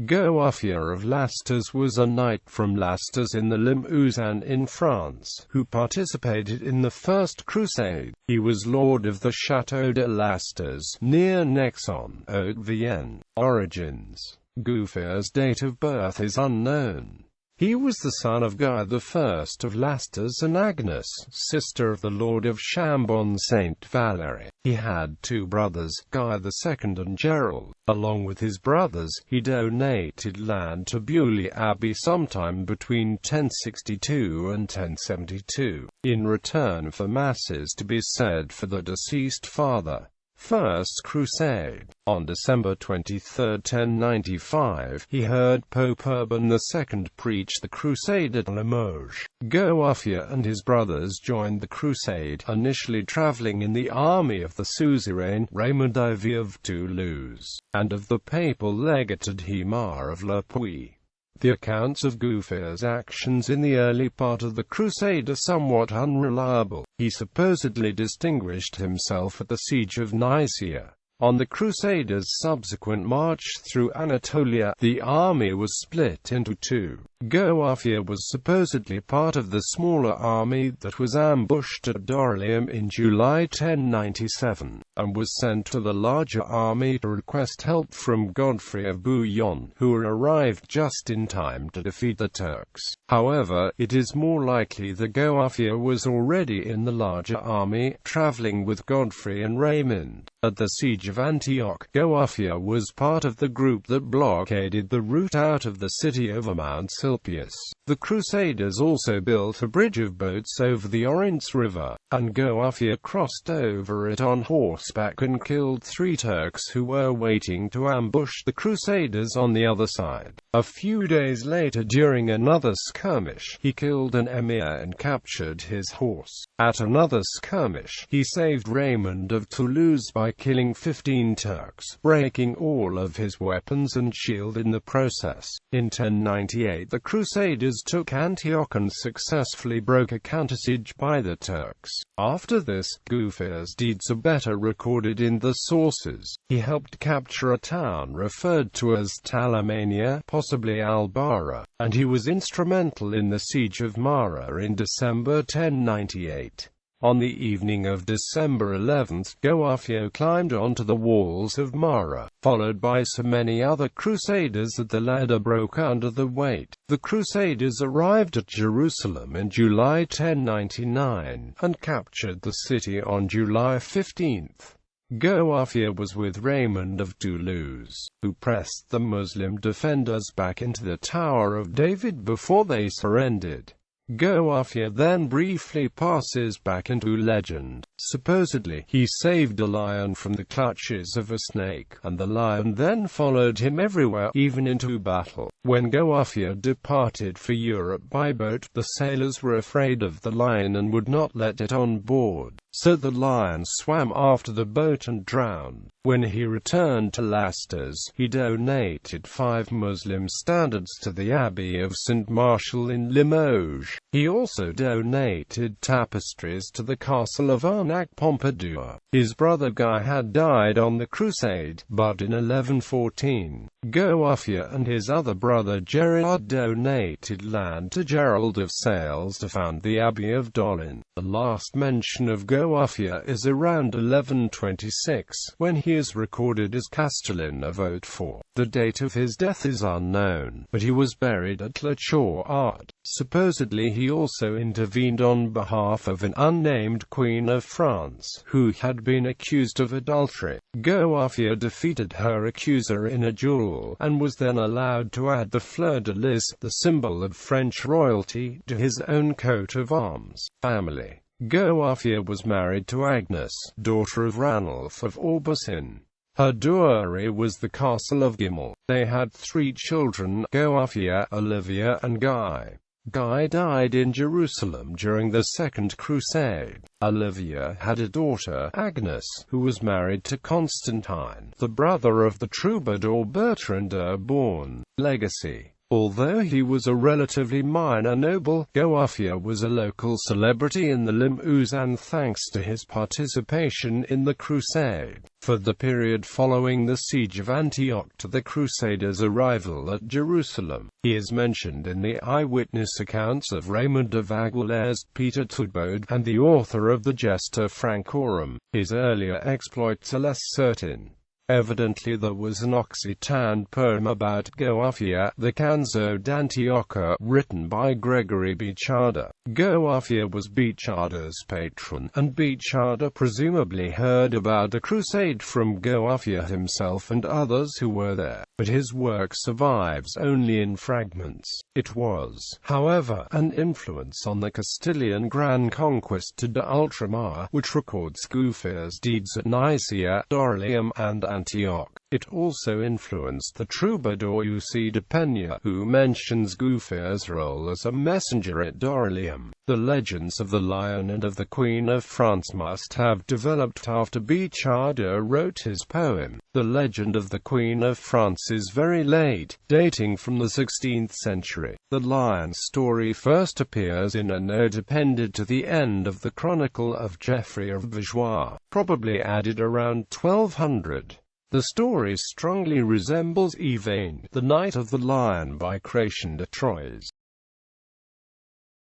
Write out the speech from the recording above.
Gouffier of Lastours was a knight from Lastours in the Limousin in France, who participated in the First Crusade. He was lord of the Château de Lastours, near Nexon, Haute-Vienne. Origins. Gouffier's date of birth is unknown. He was the son of Guy I of Lastours and Agnes, sister of the Lord of Chambon-Saint Valery. He had two brothers, Guy II and Gerald. Along with his brothers, he donated land to Beaulieu Abbey sometime between 1062 and 1072, in return for masses to be said for the deceased father. First Crusade. On December 23, 1095, he heard Pope Urban II preach the crusade at Limoges. Gouffier and his brothers joined the crusade, initially traveling in the army of the suzerain, Raymond IV of Toulouse, and of the papal legate He of La Puy. The accounts of Gouffier's actions in the early part of the crusade are somewhat unreliable. He supposedly distinguished himself at the siege of Nicaea. On the Crusaders' subsequent march through Anatolia, the army was split into two. Gouffier was supposedly part of the smaller army that was ambushed at Doryleum in July 1097, and was sent to the larger army to request help from Godfrey of Bouillon, who arrived just in time to defeat the Turks. However, it is more likely that Gouffier was already in the larger army, traveling with Godfrey and Raymond. At the siege of Antioch, Gouffier was part of the group that blockaded the route out of the city over Mount Silpius. The Crusaders also built a bridge of boats over the Oronce River, and Gouffier crossed over it on horseback and killed 3 Turks who were waiting to ambush the Crusaders on the other side. A few days later, during another skirmish, he killed an emir and captured his horse. At another skirmish, he saved Raymond of Toulouse by killing 15 Turks, breaking all of his weapons and shield in the process. In 1098 the Crusaders took Antioch and successfully broke a countersiege by the Turks. After this, Gouffier's deeds are better recorded in the sources. He helped capture a town referred to as Talamania, possibly Albara, and he was instrumental in the siege of Mara in December 1098. On the evening of December 11, Gouffier climbed onto the walls of Mara, followed by so many other crusaders that the ladder broke under the weight. The crusaders arrived at Jerusalem in July 1099, and captured the city on July 15. Gouffier was with Raymond of Toulouse, who pressed the Muslim defenders back into the Tower of David before they surrendered. Gouffier then briefly passes back into legend. Supposedly, he saved a lion from the clutches of a snake, and the lion then followed him everywhere, even into battle. When Gouffier departed for Europe by boat, the sailors were afraid of the lion and would not let it on board, so the lion swam after the boat and drowned. When he returned to Lastours, he donated 5 Muslim standards to the Abbey of St. Martial in Limoges. He also donated tapestries to the castle of Arnac-Pompadour. His brother Guy had died on the crusade, but in 1114, Gouffier and his other brother Gerard donated land to Gerald of Sales to found the Abbey of Dolin. The last mention of Gouffier is around 1126, when he is recorded as Castellan of Haute-Vienne. The date of his death is unknown, but he was buried at La Chaux-Art. Supposedly he also intervened on behalf of an unnamed Queen of France, who had been accused of adultery. Gouffier defeated her accuser in a duel, and was then allowed to add the fleur-de-lis, the symbol of French royalty, to his own coat of arms. Family. Gouffier was married to Agnes, daughter of Ranulph of Aubusson. Her dowry was the castle of Gimel. They had 3 children, Gouffier, Olivia and Guy. Guy died in Jerusalem during the Second Crusade. Olivia had a daughter, Agnes, who was married to Constantine, the brother of the troubadour Bertrand de Born. Legacy. Although he was a relatively minor noble, Gouffier was a local celebrity in the Limousin thanks to his participation in the crusade. for the period following the siege of Antioch to the Crusaders' arrival at Jerusalem. He is mentioned in the eyewitness accounts of Raymond of Aguilers, Peter Tudbode, and the author of the Gesta Francorum. His earlier exploits are less certain. Evidently there was an Occitan poem about Gouffier, the Canzo d'Antioche, written by Gregory Bicharda. Gouffier was Bicharda's patron, and Bicharda presumably heard about the crusade from Gouffier himself and others who were there, but his work survives only in fragments. It was, however, an influence on the Castilian Grand Conquest de Ultramar, which records Gouffier's deeds at Nicaea, Dorylaeum, and Antioch. It also influenced the troubadour Eussy de Peña, who mentions Gouffier's role as a messenger at Dorylaeum. The legends of the Lion and of the Queen of France must have developed after Bicharda wrote his poem. The legend of the Queen of France is very late, dating from the 16th century. The Lion story first appears in a note appended to the end of the Chronicle of Geoffrey of Valois, probably added around 1200. The story strongly resembles Yvain, the Knight of the Lion by Crétion de Troyes.